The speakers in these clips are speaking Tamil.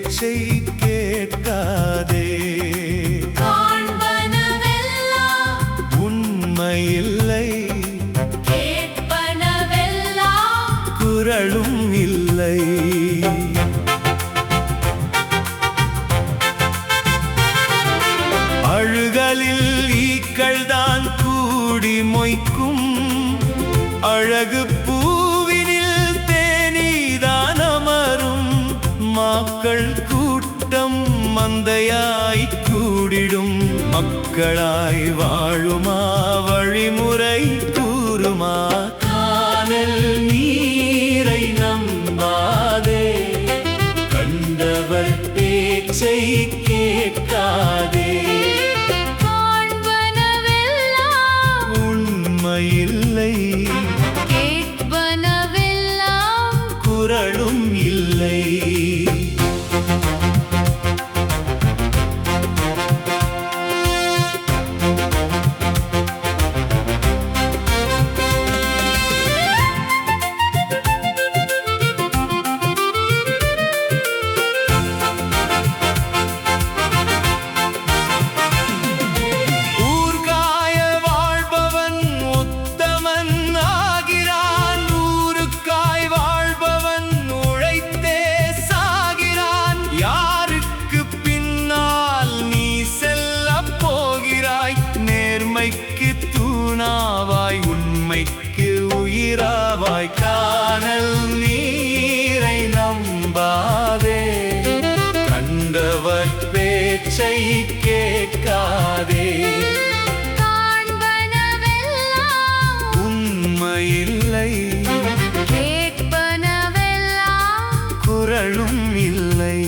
பேச்சை கேட்காதே. உண்மையில்லை, குரலும் இல்லை. அழுகலில் ஈக்கள் தான் கூடி மொய்க்கும், அழகு பூவினில் தேனீதான் அமரும். மக்கள் கூட்டம் மந்தையாய் கூடிடும், மக்களாய் வாழுமா வழிமுறை கூறுமா? கானல் நீரை நம்பாதே, கண்டவர் பேச்சை கேட்காதே. உண்மையில்லை, குரலும் இல்லை. நேர்மைக்கு தூணாவாய், உண்மைக்கு உயிராவாய். கானல் நீரை நம்பாதே, கண்டவர் பேச்சை கேட்காதே. உண்மையில்லை, குரலும் இல்லை.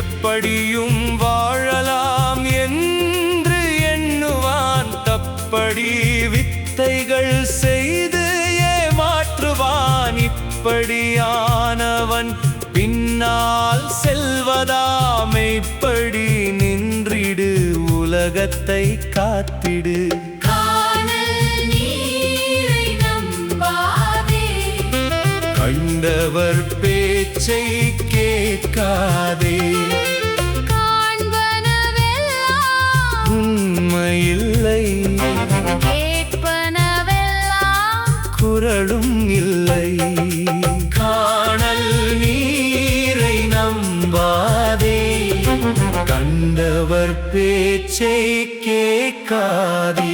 எப்படியும் வாழலாம் என்று எண்ணுவான், தப்படி வித்தைகள் செய்து ஏமாற்றுவான். இப்படியானவன் பின்னால் செல்வதாமைப்படி நின்றிடு, உலகத்தை காத்திடு. கண்டவர் பேச்சை கேட்காதே. உண்மையில்லை, குரலும் இல்லை. கானல் நீரை நம்பாதே, கண்டவர் பேச்சை கேட்காதே.